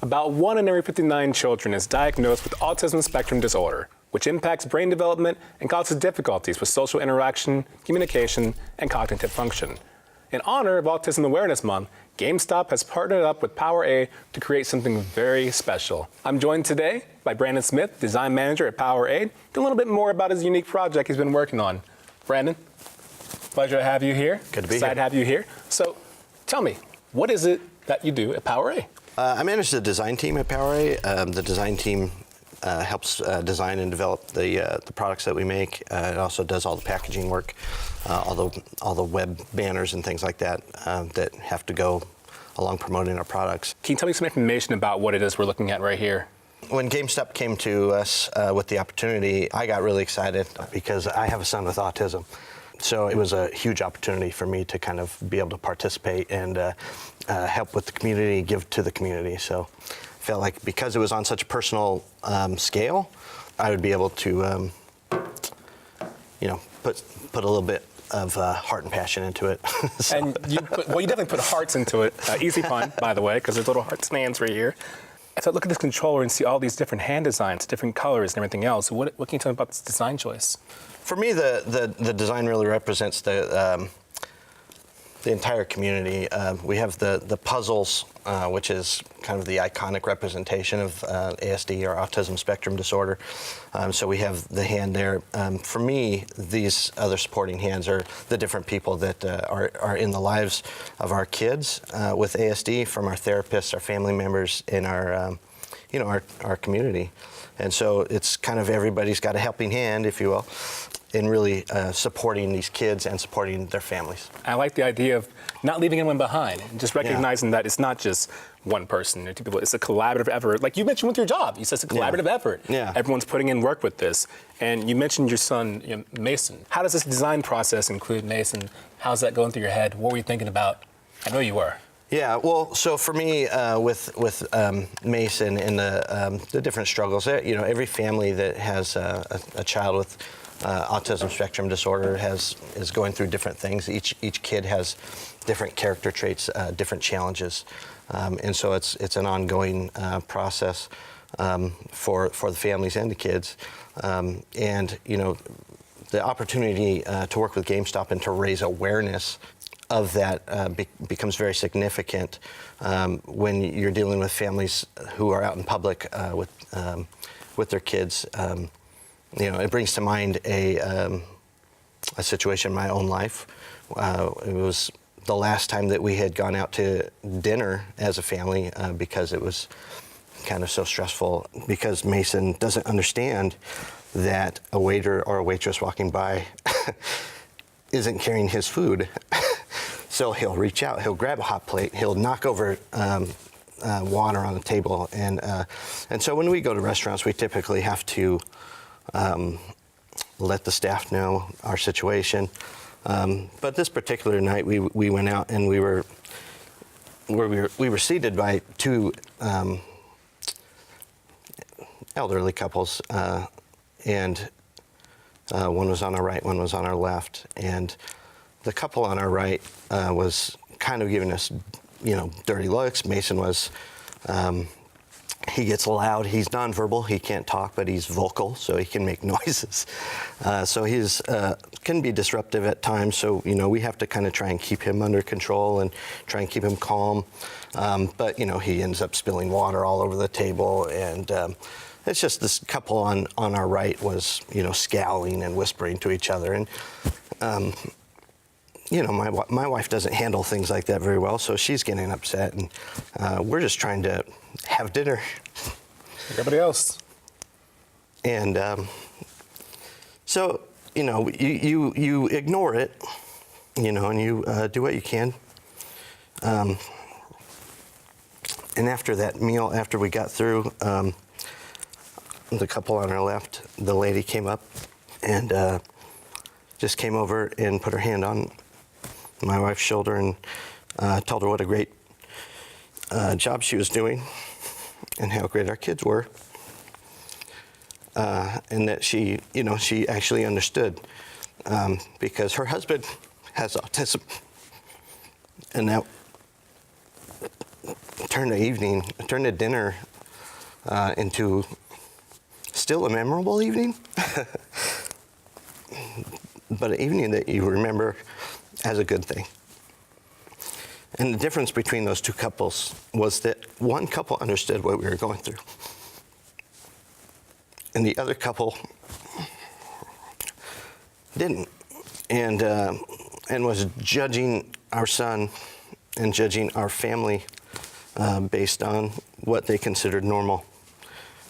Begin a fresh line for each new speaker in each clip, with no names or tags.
About 1 in every 59 children is diagnosed with autism spectrum disorder, which impacts brain development and causes difficulties with social interaction, communication, and cognitive function. In honor of Autism Awareness Month, GameStop has partnered up with PowerA to create something very special. I'm joined today by Brandon Smith, design manager at PowerA, to a little bit more about his unique project he's been working on. Brandon, pleasure to have you here.
Good to be
Excited to have you here. So tell me, what is it that you do at PowerA?
I manage the design team at PowerA. The design team helps design and develop the products that we make. It also does all the packaging work, all the web banners and things like that that have to go along promoting our products.
Can you tell me some information about what it is we're looking at right here?
When GameStop came to us with the opportunity, I got really excited because I have a son with autism. So it was a huge opportunity for me to kind of be able to participate and help with the community, give to the community. So I felt like because it was on such a personal scale, I would be able to, put a little bit of heart and passion into it.
So. And you definitely put hearts into it. Easy pun, by the way, because there's little heart stands right here. As I look at this controller and see all these different hand designs, different colors and everything else, what can you tell me about this design choice?
For me, the design really represents the entire community. We have the puzzles, which is kind of the iconic representation of ASD or autism spectrum disorder. So we have the hand there. For me, these other supporting hands are the different people that are in the lives of our kids with ASD, from our therapists, our family members, in our community. And so it's kind of everybody's got a helping hand, if you will, in really supporting these kids and supporting their families.
I like the idea of not leaving anyone behind, and just recognizing that it's not just one person or two people, it's a collaborative effort. Like you mentioned with your job, you said it's a collaborative effort.
Yeah.
Everyone's putting in work with this. And you mentioned your son, Mason. How does this design process include Mason? How's that going through your head? What were you thinking about? I know you were.
Yeah, well, so for me, with Mason and the different struggles, every family that has a child with autism spectrum disorder is going through different things. Each kid has different character traits, different challenges, and so it's an ongoing process for the families and the kids, and the opportunity to work with GameStop and to raise awareness of that becomes very significant when you're dealing with families who are out in public with their kids. It brings to mind a situation in my own life. It was the last time that we had gone out to dinner as a family because it was kind of so stressful, because Mason doesn't understand that a waiter or a waitress walking by isn't carrying his food. So he'll reach out, he'll grab a hot plate, he'll knock over water on the table. And so when we go to restaurants, we typically have to let the staff know our situation. But this particular night, we went out and we were seated by two elderly couples, and one was on our right, one was on our left, and the couple on our right was kind of giving us, dirty looks. Mason was. He gets loud. He's nonverbal. He can't talk, but he's vocal, so he can make noises. So he's can be disruptive at times. So we have to kind of try and keep him under control and try and keep him calm. But he ends up spilling water all over the table, and it's just this couple on our right was scowling and whispering to each other. And my wife doesn't handle things like that very well, so she's getting upset, and we're just trying to have dinner.
Everybody else.
And so, you ignore it, and you do what you can. And after that meal, after we got through, the couple on our left, the lady came up and just came over and put her hand on my wife's shoulder and told her what a great job she was doing and how great our kids were, and that she actually understood because her husband has autism, and that turned the dinner into still a memorable evening, but an evening that you remember as a good thing. And the difference between those two couples was that one couple understood what we were going through, and the other couple didn't, and was judging our son and judging our family based on what they considered normal.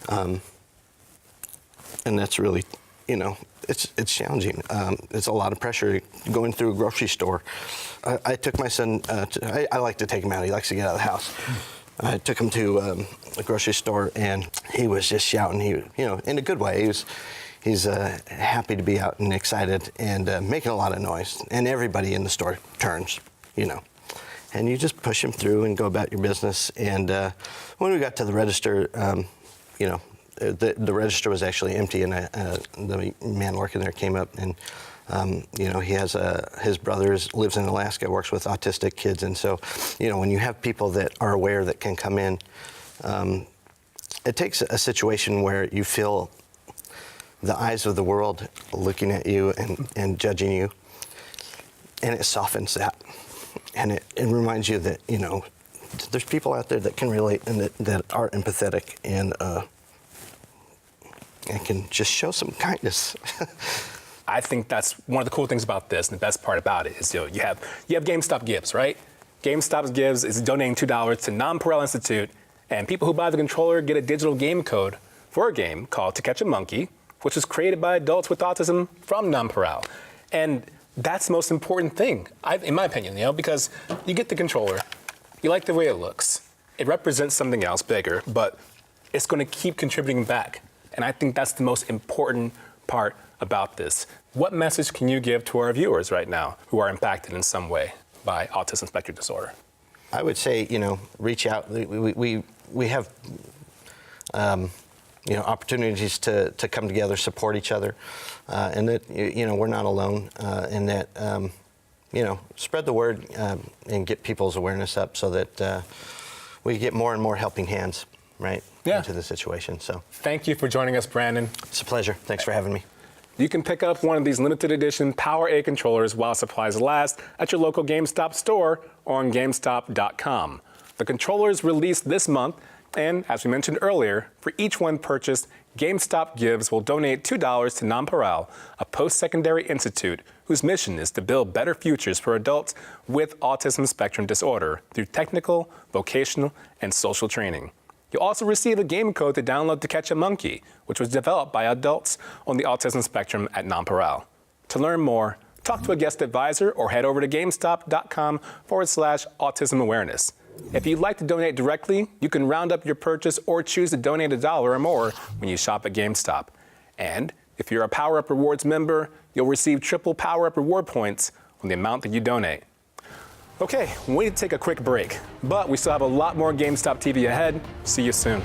And that's really, it's challenging. It's a lot of pressure going through a grocery store. I took my son, I like to take him out. He likes to get out of the house. I took him to a grocery store, and he was just shouting. In a good way. He's happy to be out and excited and making a lot of noise. And everybody in the store turns, And you just push him through and go about your business. And when we got to the register, the register was actually empty, and the man working there came up, and he has his brother lives in Alaska, works with autistic kids, and so when you have people that are aware that can come in, it takes a situation where you feel the eyes of the world looking at you and judging you, and it softens that, and it reminds you that there's people out there that can relate and that are empathetic and can just show some kindness.
I think that's one of the cool things about this, and the best part about it is you have GameStop Gives, right? GameStop Gives is donating $2 to Non-PowerA Institute, and people who buy the controller get a digital game code for a game called To Catch a Monkey, which was created by adults with autism from Non-PowerA. And that's the most important thing, in my opinion, because you get the controller, you like the way it looks, it represents something else bigger, but it's going to keep contributing back. And I think that's the most important part about this. What message can you give to our viewers right now who are impacted in some way by autism spectrum disorder?
I would say, reach out. We have, opportunities to come together, support each other, and that, we're not alone, and that, spread the word and get people's awareness up so that we get more and more helping hands, right?
Yeah.
Into the situation. So
thank you for joining us, Brandon.
It's a pleasure. Thanks for having me.
You can pick up one of these limited edition PowerA controllers while supplies last at your local GameStop store or on GameStop.com. The controllers released this month, and as we mentioned earlier, for each one purchased, GameStop Gives will donate $2 to Non-PowerA, a post-secondary institute whose mission is to build better futures for adults with autism spectrum disorder through technical, vocational, and social training. You'll also receive a game code to download To Catch a Monkey, which was developed by adults on the autism spectrum at Non-PowerA. To learn more, talk to a guest advisor or head over to GameStop.com/autism awareness. If you'd like to donate directly, you can round up your purchase or choose to donate $1 or more when you shop at GameStop. And if you're a PowerUp Rewards member, you'll receive triple PowerUp reward points on the amount that you donate. Okay, we need to take a quick break, but we still have a lot more GameStop TV ahead. See you soon.